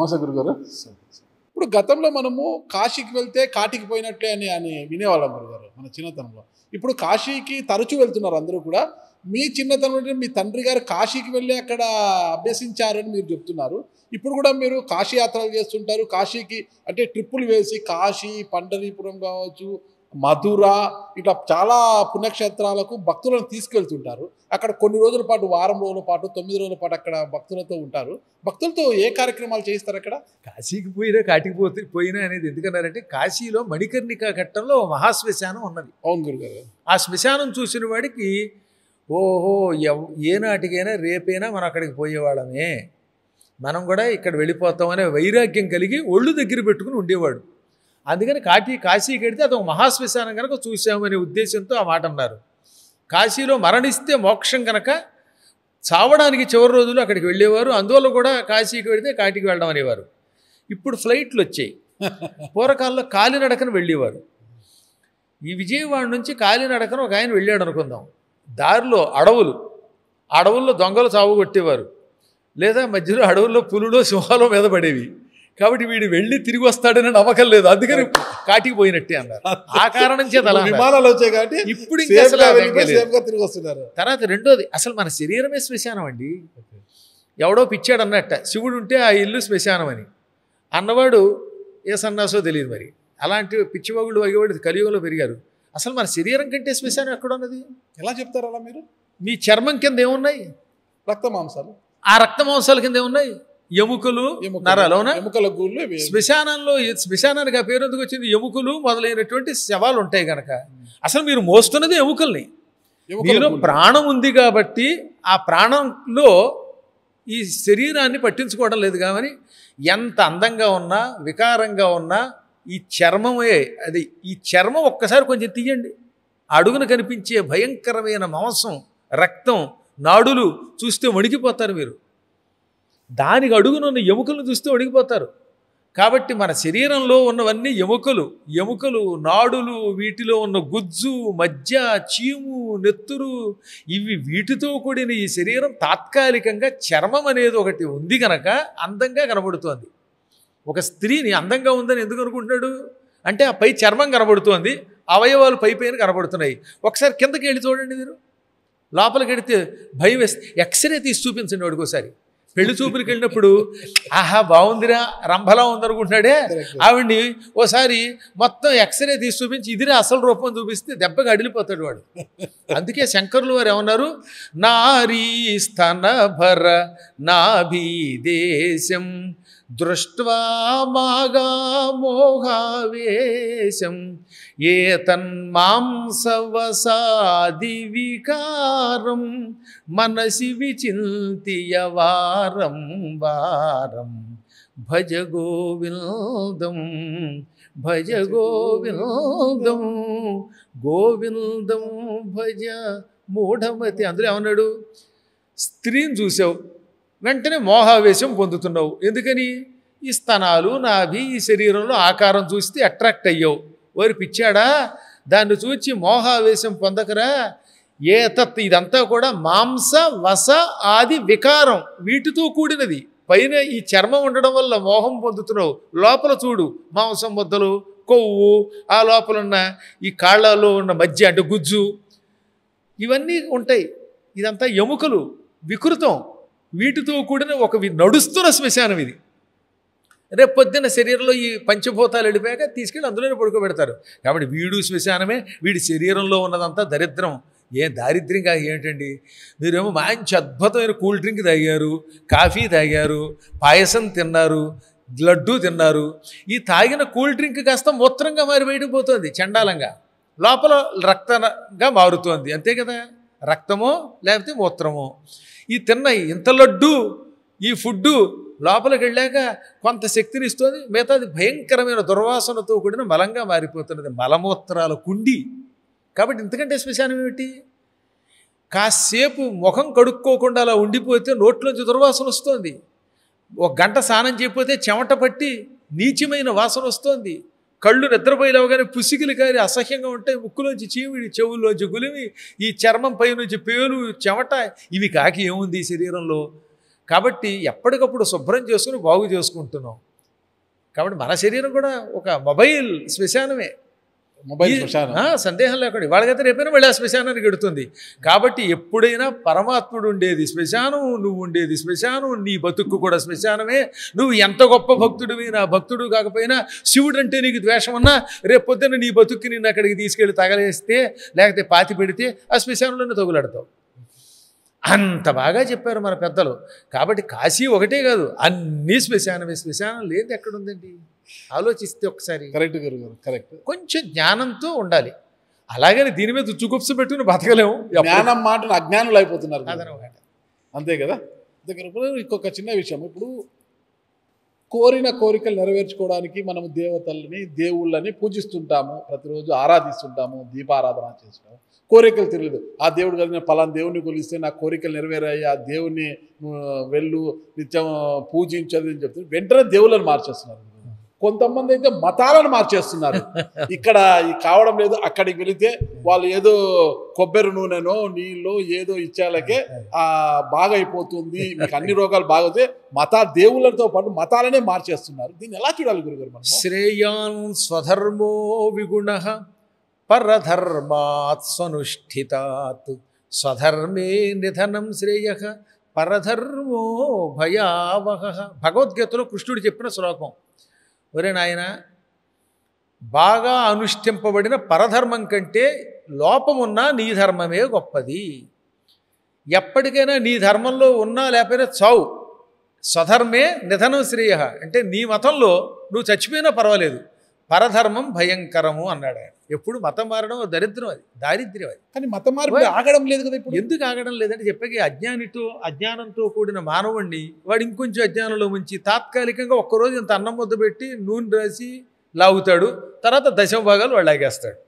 నమస్తే గురుగారు. ఇప్పుడు గతంలో మనము కాశీకి వెళ్తే కాటికి పోయినట్లే అని వినేవాళ్ళం గురుగారు మన చిన్నతనంలో. ఇప్పుడు కాశీకి తరచూ వెళ్తున్నారు అందరూ కూడా. మీ చిన్నతనంలో మీ తండ్రి గారు కాశీకి వెళ్ళి అక్కడ అభ్యసించారని మీరు చెప్తున్నారు. ఇప్పుడు కూడా మీరు కాశీ యాత్రలు చేస్తుంటారు. కాశీకి అంటే ట్రిప్పులు వేసి కాశీ, పండరీపురం కావచ్చు, మధుర ఇట్లా చాలా పుణ్యక్షేత్రాలకు భక్తులను తీసుకెళ్తుంటారు. అక్కడ కొన్ని రోజుల పాటు, వారం రోజుల పాటు, 9 రోజుల పాటు అక్కడ భక్తులతో ఉంటారు. భక్తులతో ఏ కార్యక్రమాలు చేయిస్తారు అక్కడ? కాశీకి పోయినా కాటికి పోయినా అనేది ఎందుకన్నారంటే కాశీలో మణికర్ణికా ఘట్టంలో మహాశ్మశానం ఉన్నది. అవును గురుగారు. ఆ శ్మశానం చూసిన వాడికి ఓహో ఏనాటికైనా రేపైనా మనం అక్కడికి పోయేవాళ్ళమే, మనం కూడా ఇక్కడ వెళ్ళిపోతామనే వైరాగ్యం కలిగి ఒళ్ళు దగ్గర పెట్టుకుని ఉండేవాడు. అందుకని కాశీకి వెడితే అదొక మహాశ్మశానం కనుక చూసామనే ఉద్దేశంతో ఆ మాట అన్నారు. కాశీలో మరణిస్తే మోక్షం కనుక చావడానికి చివరి రోజులు అక్కడికి వెళ్ళేవారు. అందువల్ల కూడా కాశీకి వెళితే కాటికి వెళ్ళడం అనేవారు. ఇప్పుడు ఫ్లైట్లు వచ్చాయి. పూర్వకాలంలో కాలినడకన వెళ్ళేవారు. ఈ విజయవాడ నుంచి కాలినడకన ఒక ఆయన వెళ్ళాడు అనుకుందాం. దారిలో అడవుల్లో దొంగలు చావు కొట్టేవారు, లేదా మధ్యలో అడవుల్లో పులులో సింహాలో మీద పడేవి. కాబట్టి వీడు వెళ్ళి తిరిగి వస్తాడని నమ్మకం లేదు, అందుకని కాటికి పోయినట్టే అన్నారు. ఆ కారణం చేత విమానాలు వచ్చాయి కాబట్టి ఇప్పుడు ఇంకా తిరిగి వస్తున్నారు. తర్వాత రెండోది, అసలు మన శరీరమే శ్మశానం అండి. ఎవడో పిచ్చాడు అన్నట్ట శివుడు ఉంటే ఆ ఇల్లు శ్మశానం అని అన్నవాడు ఏ సన్నాసో తెలియదు. మరి అలాంటి పిచ్చివాగుడు అయ్యేవాడు కలియుగంలో పెరిగారు. అసలు మన శరీరం కంటే శ్మశానం ఎక్కడ ఉన్నది? ఎలా చెప్తారు అలా మీరు? మీ చర్మం కింద ఏమున్నాయి? రక్త మాంసాలు. ఆ రక్త మాంసాల కింద ఏమున్నాయి? ఎముకలు, నరాలు. అవునా? ఎముకల గూళ్ళు. శ్మశానంలో శ్మశానానికి ఆ పేరు ఎందుకు వచ్చింది? ఎముకలు మొదలైనటువంటి శవాలు ఉంటాయి కనుక. అసలు మీరు మోస్తున్నది ఎముకల్ని. మీలో ప్రాణం ఉంది కాబట్టి ఆ ప్రాణంలో ఈ శరీరాన్ని పట్టించుకోవడం లేదు. కానీ ఎంత అందంగా ఉన్నా వికారంగా ఉన్నా ఈ చర్మమే అది. ఈ చర్మం ఒక్కసారి కొంచెం తీయండి, అడుగున కనిపించే భయంకరమైన మాంసం, రక్తం, నాడులు చూస్తే వణికిపోతారు మీరు. దానికి అడుగునున్న ఎముకలను చూస్తే వణికిపోతారు. కాబట్టి మన శరీరంలో ఉన్నవన్నీ ఎముకలు, నాడులు, వీటిలో ఉన్న గుజ్జు, మజ్జ, చీము, నెత్తురు, వీటితో కూడిన ఈ శరీరం తాత్కాలికంగా చర్మం అనేది ఒకటి ఉంది కనుక అందంగా కనబడుతోంది. ఒక స్త్రీని అందంగా ఉందని ఎందుకు అనుకుంటున్నాడు అంటే ఆ పై చర్మం కనబడుతోంది, అవయవాలు పైన కనబడుతున్నాయి. ఒకసారి కిందకి వెళ్ళి చూడండి మీరు, లోపలికి వెళితే భయం వేస్తే ఎక్స్రే తీసి చూపించండి వాడికి. ఒకసారి పెళ్లి చూపులకు వెళ్ళినప్పుడు ఆహా బాగుందిరా రంభలా ఉందనుకుంటున్నాడే, ఆవిడ్ని ఓసారి మొత్తం ఎక్స్రే తీసి చూపించి ఇదిరా అసలు రూపం చూపిస్తే దెబ్బగా అడిలిపోతాడు వాడు. అందుకే శంకరులు వారు ఏమన్నారు, నారీ స్తన భర నాభీదేశం దృష్ట్వా మాగా మోహావేశం ఏతన్మాంసవసాది వికారం మనసి విచింత్య వారం వారం భజ గోవిందం భజ గోవిందం గోవిందం భజ మూఢమతి. అందులో ఏమన్నాడు? స్త్రీని చూసావు వెంటనే మోహావేశం పొందుతున్నావు. ఎందుకని? ఈ స్తనాలు, నాభి, ఈ శరీరంలో ఆకారం చూస్తే అట్రాక్ట్ అయ్యావు. వారు పిచ్చాడా? దాన్ని చూచి మోహావేశం పొందకరా. ఇదంతా కూడా మాంస వస ఆది వికారం, వీటితో కూడినది. పైన ఈ చర్మం ఉండడం వల్ల మోహం పొందుతున్నావు. లోపల చూడు, మాంసం ముద్దలు, కొవ్వు, ఆ లోపల ఉన్న ఈ కాళ్ళలో ఉన్న మధ్య అంటే గుజ్జు, ఇవన్నీ ఉంటాయి. ఇదంతా ఎముకలు, వికృతం, వీటితో కూడిన ఒక నడుస్తున్న శ్మశానం ఇది. రేపు పొద్దున్న శరీరంలో ఈ పంచభూతాలు వెళ్ళిపోయాక తీసుకెళ్ళి అందులోనే పడుకోబెడతారు. కాబట్టి వీడు శ్మశానమే, వీడి శరీరంలో ఉన్నదంతా దరిద్రం. దారిద్ర్యంగా ఏంటండి? మీరేమో మంచి అద్భుతమైన కూల్ డ్రింక్ తాగారు, కాఫీ తాగారు, పాయసం తిన్నారు, లడ్డూ తిన్నారు. ఈ తాగిన కూల్ డ్రింక్ కాస్త మూత్రంగా మారి బయటకు పోతుంది చండాలంగా, లోపల రక్తంగా మారుతోంది. అంతే కదా, రక్తమో లేకపోతే మూత్రమో. ఈ తిన్న ఇంత లడ్డు, ఈ ఫుడ్డు లోపలికి వెళ్ళాక కొంత శక్తిని ఇస్తుంది, మిగతాది భయంకరమైన దుర్వాసనతో కూడిన మలంగా మారిపోతున్నది, మలమూత్రాల కుండి. కాబట్టి ఇంతకంటే శ్మశానం ఏమిటి? కాసేపు ముఖం కడుక్కోకుండా అలా ఉండిపోతే నోట్లోంచి దుర్వాసన వస్తుంది. ఒక గంట స్నానం చేయకపోతే చెమట పట్టి నీచమైన వాసన వస్తుంది. కళ్ళు నిద్రపోయి లేవగానే పుసికిలు కారి అసహ్యంగా ఉంటాయి. ముక్కులోంచి చీమిడి, చెవుల్లోంచి గులిమి, ఈ చర్మం పై నుంచి పేలు, చెమట, ఇవి కాకి ఏముంది ఈ శరీరంలో? కాబట్టి ఎప్పటికప్పుడు శుభ్రం చేసుకుని బాగు చేసుకుంటున్నాం. కాబట్టి మన శరీరం కూడా ఒక మొబైల్ శ్మశానమే. మొబైల్ శ్మశానం. సందేహం లేకుండా ఇవాళకైతే రేపైనా మళ్ళీ ఆ శ్మశానానికి ఎడుతుంది. కాబట్టి ఎప్పుడైనా పరమాత్ముడు ఉండేది శ్మశానం, నువ్వు ఉండేది శ్మశానం, నీ బతుక్కు కూడా శ్మశానమే. నువ్వు ఎంత గొప్ప భక్తుడివి, నా భక్తుడు కాకపోయినా శివుడు అంటే నీకు ద్వేషం ఉన్నా రేపు పొద్దున్న నీ బతుక్కి నిన్ను అక్కడికి తీసుకెళ్ళి తగలేస్తే లేకపోతే పాతి పెడితే ఆ శ్మశానంలోనే తగులాడతావు. అంత బాగా చెప్పారు మన పెద్దలు. కాబట్టి కాశీ ఒకటే కాదు, అన్నీ శ్మశానమే. శ్మశానం లేదు ఎక్కడుందండి? ఆలోచిస్తే ఒకసారి. కరెక్ట్ గురుగారు, కరెక్ట్. కొంచెం జ్ఞానంతో ఉండాలి. అలాగని దీని మీద చుగుప్స పెట్టుకుని బతకలేము. జ్ఞానం మాటను అజ్ఞానులు అయిపోతున్నారు అదనమాట. అంతే కదా. ఇంకొక చిన్న విషయం, ఇప్పుడు కోరిన కోరికలు నెరవేర్చుకోవడానికి మనము దేవతల్ని దేవుళ్ళని పూజిస్తుంటాము, ప్రతిరోజు ఆరాధిస్తుంటాము, దీపారాధన చేస్తాము. కోరికలు తెలియదు, ఆ దేవుడు కలిగిన పలానా దేవుడిని కొలిస్తే నా కోరికలు నెరవేరాయి, ఆ దేవుడిని వెళ్ళు నిత్యం పూజించదు అని చెప్తే వెంటనే దేవుళ్ళని మార్చేస్తున్నారు. కొంతమంది అయితే మతాలను మార్చేస్తున్నారు. ఇక్కడ కావడం లేదు, అక్కడికి వెళితే వాళ్ళు ఏదో కొబ్బరి నూనెనో నీళ్ళు ఏదో ఇచ్చేలకే బాగా అయిపోతుంది, మీకు అన్ని రోగాలు బాగోతే దేవుళ్ళతో పాటు మతాలనే మార్చేస్తున్నారు. దీన్ని ఎలా చూడాలి గురుగారు మనం? శ్రేయాన్ స్వధర్మో విగుణః పరధర్మాత్ స్వనుష్ఠితాత్ స్వధర్మే నిధనం శ్రేయః పరధర్మో భయావహః. భగవద్గీతలో కృష్ణుడు చెప్పిన శ్లోకం. ఒరే నాయన, బాగా అనుష్ఠింపబడిన పరధర్మం కంటే లోపమున్నా నీ ధర్మమే గొప్పది. ఎప్పటికైనా నీ ధర్మంలో ఉన్నా లేకపోయినా చావు. స్వధర్మే నిధనం శ్రేయ అంటే నీ మతంలో నువ్వు చచ్చిపోయినా పర్వాలేదు, పరధర్మం భయంకరము అన్నాడు ఆయన. ఎప్పుడు మతం మారడం దరిద్రం, అది దారిద్ర్యం. అది కానీ మతం మార్పు ఆగడం లేదు కదా. ఇప్పుడు ఎందుకు ఆగడం లేదంటే చెప్పకి అజ్ఞానంతో కూడిన మానవుణ్ణి వాడు ఇంకొంచెం అజ్ఞానంలో ఉంచి తాత్కాలికంగా ఒక్కరోజు ఇంత అన్నం ముద్ద పెట్టి నూనె రాసి లాగుతాడు, తర్వాత దశమ భాగాలు వాడు లాగేస్తాడు.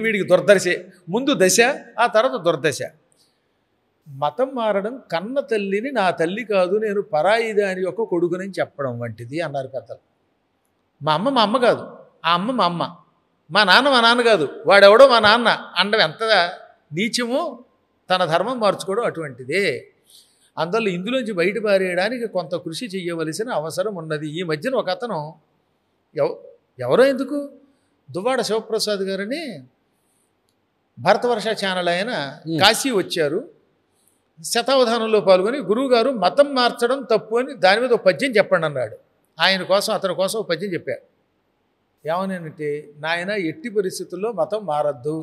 వీడికి దుర్దశే. ముందు దశ, ఆ తర్వాత దుర్దశ. మతం మారడం కన్న తల్లిని నా తల్లి కాదు, నేను పరాయి దాని యొక్క కొడుకునని చెప్పడం వంటిది అన్నారు పెద్దలు. మా అమ్మ కాదు, ఆ అమ్మ మా అమ్మ, మా నాన్న కాదు, వాడెవడో మా నాన్న అండం ఎంత నీచమో తన ధర్మం మార్చుకోవడం అటువంటిదే. అందువల్ల ఇందులోంచి బయట పారేయడానికి కొంత కృషి చేయవలసిన అవసరం ఉన్నది. ఈ మధ్యన ఒక అతను ఎవరో ఎందుకు దువ్వాడ శివప్రసాద్ గారని భరతవర్ష ఛానల్ ఆయన కాశీ వచ్చారు. శతావధానంలో పాల్గొని గురువుగారు మతం మార్చడం తప్పు అని దాని మీద ఒక పద్యం చెప్పండి అన్నాడు. ఆయన కోసం అతని కోసం ఒక పద్యం చెప్పారు. ఏమనంటే, నాయన ఎట్టి పరిస్థితుల్లో మతం మారద్దు.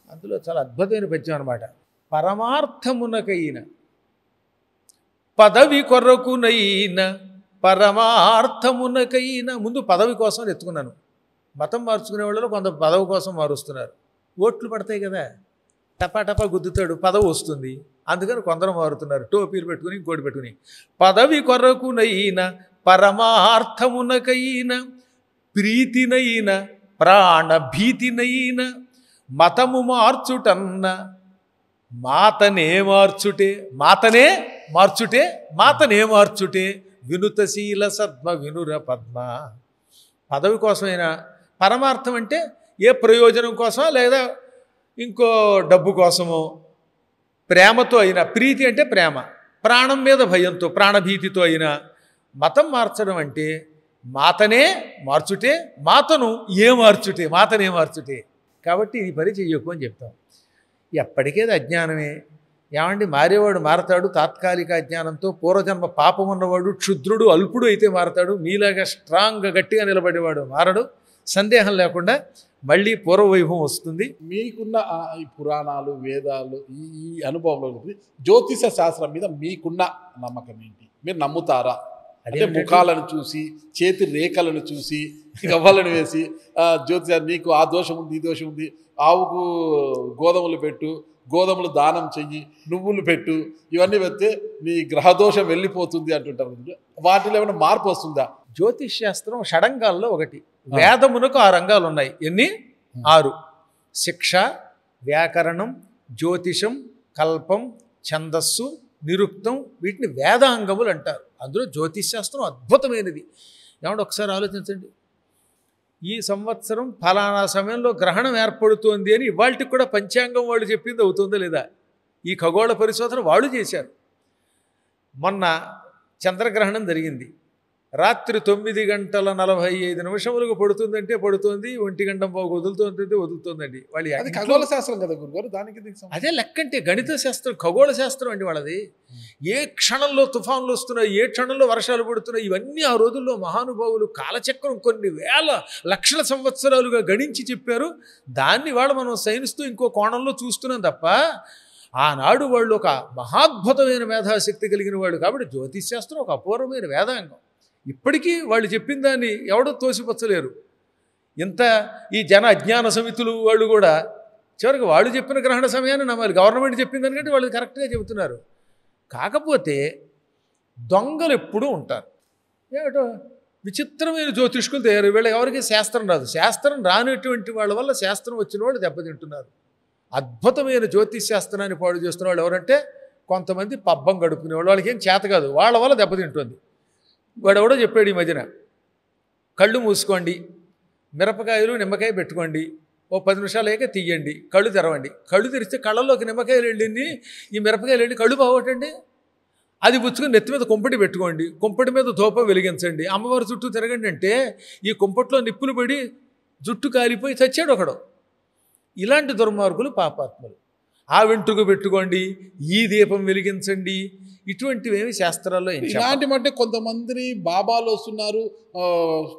అందులో చాలా అద్భుతమైన పద్యం అనమాట. పరమార్థమునకైన పదవి కొరకునైన పరమార్థమునకైన. ముందు పదవి కోసం ఎత్తుకున్నాను. మతం మార్చుకునే వాళ్ళు కొంత పదవి కోసం మారుస్తున్నారు. ఓట్లు పడతాయి కదా, టపా గుద్దుతాడు, పదవి వస్తుంది, అందుకని కొందరు మారుతున్నారు. టోపీలు పెట్టుకుని ఇంకోటి పెట్టుకుని. పదవి కొరకునైన పరమార్థమునకైన ప్రీతినైన ప్రాణభీతినైన మతము మార్చుటన్న మాతనే మార్చుటే వినుతశీల సద్మ వినుర పద్మ. పదవి కోసమైనా, పరమార్థం అంటే ఏ ప్రయోజనం కోసమో లేదా ఇంకో డబ్బు కోసమో, ప్రేమతో అయినా, ప్రీతి అంటే ప్రేమ, ప్రాణం మీద భయంతో ప్రాణభీతితో అయినా. మతం మార్చడం అంటే మాతనే మార్చుటే మార్చుటే. కాబట్టి ఇది పని చెయ్యకు అని చెప్తాం. ఎప్పటికేది అజ్ఞానమే. ఏమండి, మారేవాడు మారతాడు తాత్కాలిక అజ్ఞానంతో. పూర్వజన్మ పాపం ఉన్నవాడు క్షుద్రుడు అల్పుడు అయితే మారతాడు. మీలాగా స్ట్రాంగ్గా గట్టిగా నిలబడేవాడు మారడు. సందేహం లేకుండా మళ్ళీ పూర్వవైభవం వస్తుంది. మీకున్న ఈ పురాణాలు వేదాలు ఈ అనుభవంలో జ్యోతిష శాస్త్రం మీద మీకున్న నమ్మకం ఏంటి? మీరు నమ్ముతారా? అంటే ముఖాలను చూసి, చేతి రేఖలను చూసి, గవ్వలను వేసి జ్యోతిష నీకు ఆ దోషం ఉంది, ఈ దోషం ఉంది, ఆవుకు గోధుమలు పెట్టు, గోధుమలు దానం చెయ్యి, నువ్వులు పెట్టు, ఇవన్నీ పెడితే నీ గ్రహదోషం వెళ్ళిపోతుంది అంటుంటారు. వాటిలో ఏమైనా మార్పు వస్తుందా? జ్యోతిష్ శాస్త్రం షడంగాల్లో ఒకటి. వేదమునకు 6 రంగాలు ఉన్నాయి. ఎన్ని? 6. శిక్ష, వ్యాకరణం, జ్యోతిషం, కల్పం, ఛందస్సు, నిరుక్తం. వీటిని వేదాంగములు అంటారు. అందులో జ్యోతిష్ శాస్త్రం అద్భుతమైనది. ఏమంటే ఒకసారి ఆలోచించండి. ఈ సంవత్సరం ఫలానా సమయంలో గ్రహణం ఏర్పడుతోంది అని ఇవాళకి కూడా పంచాంగం వాళ్ళు చెప్పింది అవుతుందో లేదా? ఈ ఖగోళ పరిశోధన వాళ్ళు చేశారు. మొన్న చంద్రగ్రహణం జరిగింది. రాత్రి 9:45 పడుతుందంటే పడుతుంది, 1:00 వదులుతుందండి. వాళ్ళు అది ఖగోళ శాస్త్రం కదా గురుగారు, దానికి దీనికి సంబంధం. అదే లెక్కంటే గణిత శాస్త్రం, ఖగోళ శాస్త్రం అండి వాళ్ళది. ఏ క్షణంలో తుఫాన్లు వస్తున్నాయి, ఏ క్షణంలో వర్షాలు పడుతున్నాయి, ఇవన్నీ ఆ రోజుల్లో మహానుభావులు కాలచక్రం కొన్ని వేల లక్షల సంవత్సరాలుగా గణించి చెప్పారు. దాన్ని వాళ్ళు మనం సైన్స్తో ఇంకో కోణంలో చూస్తున్నాం తప్ప, ఆనాడు వాళ్ళు ఒక మహాద్భుతమైన మేధాశక్తి కలిగిన వాళ్ళు. కాబట్టి జ్యోతిష్ శాస్త్రం ఒక అపూర్వమైన వేదాంగం. ఇప్పటికీ వాళ్ళు చెప్పిన దాన్ని ఎవడో తోసిపచ్చలేరు. ఇంత ఈ జన అజ్ఞాన సమితులు వాళ్ళు కూడా చివరికి వాళ్ళు చెప్పిన గ్రహణ సమయాన్ని నమ్మాలి. గవర్నమెంట్ చెప్పిన దానికంటే వాళ్ళు కరెక్ట్గా చెబుతున్నారు. కాకపోతే దొంగలు ఎప్పుడూ ఉంటారు. ఏమిటో విచిత్రమైన జ్యోతిష్కులు తయారు. వీళ్ళ ఎవరికి శాస్త్రం రాదు. శాస్త్రం రానటువంటి వాళ్ళ వల్ల శాస్త్రం వచ్చిన వాళ్ళు దెబ్బతింటున్నారు. అద్భుతమైన జ్యోతిష్ శాస్త్రాన్ని పాడు చేస్తున్న వాళ్ళు ఎవరంటే కొంతమంది పబ్బం గడుపుకునేవాళ్ళు. వాళ్ళకి ఏం చేత కాదు, వాళ్ళ వల్ల దెబ్బతింటుంది. వాడు ఎవడో చెప్పాడు ఈ మధ్యన, కళ్ళు మూసుకోండి, మిరపకాయలు నిమ్మకాయ పెట్టుకోండి, ఓ 10 నిమిషాలు అయ్యాక తీయండి, కళ్ళు తెరవండి. కళ్ళు తెరిస్తే కళ్ళల్లోకి నిమ్మకాయలు వెళ్ళింది, ఈ మిరపకాయలు వెళ్ళి కళ్ళు బాగోటండి. అది పుచ్చుకొని నెత్తి మీద కుంపటి పెట్టుకోండి, కుంపటి మీద ధూపం వెలిగించండి, అమ్మవారి చుట్టూ తిరగండి అంటే ఈ కుంపట్లో నిప్పులు పడి జుట్టు కాలిపోయి చచ్చాడు ఒకడు. ఇలాంటి దుర్మార్గులు పాపాత్ములు. ఆ వెంట్రుక పెట్టుకోండి, ఈ దీపం వెలిగించండి, ఇటువంటివేమి శాస్త్రాల్లో ఇలాంటి మధ్య కొంతమందిని బాబాలు వస్తున్నారు,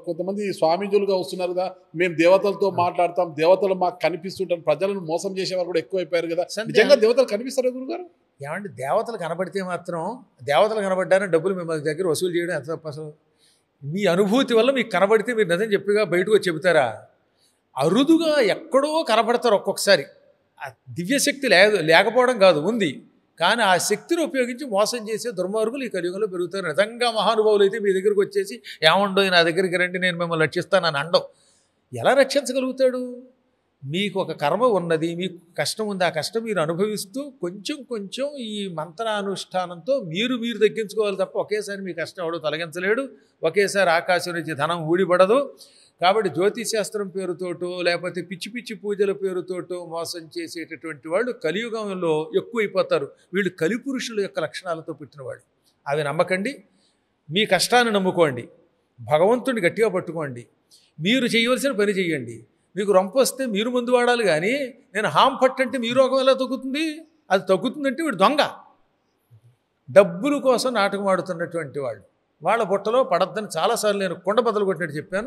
కొంతమంది స్వామీజులుగా వస్తున్నారు కదా, మేము దేవతలతో మాట్లాడతాం, దేవతలు మాకు కనిపిస్తుంటాం, ప్రజలను మోసం చేసేవారు కూడా ఎక్కువైపోయారు కదా. నిజంగా దేవతలు కనిపిస్తారు గురుగారు? ఏమంటే దేవతలు కనబడితే మాత్రం, దేవతలు కనబడ్డారని డబ్బులు మిమ్మల్ని దగ్గర వసూలు చేయడం ఎంత తప్ప. అసలు మీ అనుభూతి వల్ల మీకు కనబడితే మీరు నిజం చెప్పిగా బయటకు వచ్చి చెబుతారా? అరుదుగా ఎక్కడో కనబడతారు ఒక్కొక్కసారి. ఆ దివ్యశక్తి లేకపోవడం కాదు, ఉంది. కానీ ఆ శక్తిని ఉపయోగించి మోసం చేసే దుర్మార్గులు ఈ కలియుగంలో పెరుగుతారు. నిజంగా మహానుభావులు అయితే మీ దగ్గరికి వచ్చేసి ఏమండో నా దగ్గరికి రండి, నేను మిమ్మల్ని రక్షిస్తానని అండం. ఎలా రక్షించగలుగుతాడు? మీకు ఒక కర్మ ఉన్నది, మీకు కష్టం ఉంది, ఆ కష్టం మీరు అనుభవిస్తూ కొంచెం కొంచెం ఈ మంత్రానుష్ఠానంతో మీరు తగ్గించుకోవాలి తప్ప ఒకేసారి మీ కష్టం ఎవడో తొలగించలేడు. ఒకేసారి ఆకాశం నుంచి ధనం ఊడిపడదు. కాబట్టి జ్యోతిశాస్త్రం పేరుతోటో లేకపోతే పిచ్చి పిచ్చి పూజల పేరుతోటో మోసం చేసేటటువంటి వాళ్ళు కలియుగంలో ఎక్కువైపోతారు. వీళ్ళు కలిపురుషుల యొక్క లక్షణాలతో పుట్టినవాళ్ళు. అవి నమ్మకండి. మీ కష్టాన్ని నమ్ముకోండి, భగవంతుడిని గట్టిగా పట్టుకోండి, మీరు చేయవలసిన పని చేయండి. మీకు రొంప వస్తే మీరు మందు వాడాలి, కానీ నేను హామ్ పట్టంటే మీ రోగం ఎలా తగ్గుతుంది? అది తగ్గుతుందంటే వీడు దొంగ. డబ్బుల కోసం నాటకం ఆడుతున్నటువంటి వాళ్ళు, వాళ్ళ బుట్టలో పడద్దని చాలాసార్లు నేను కుండ బద్దలు కొట్టినట్టు చెప్పాను.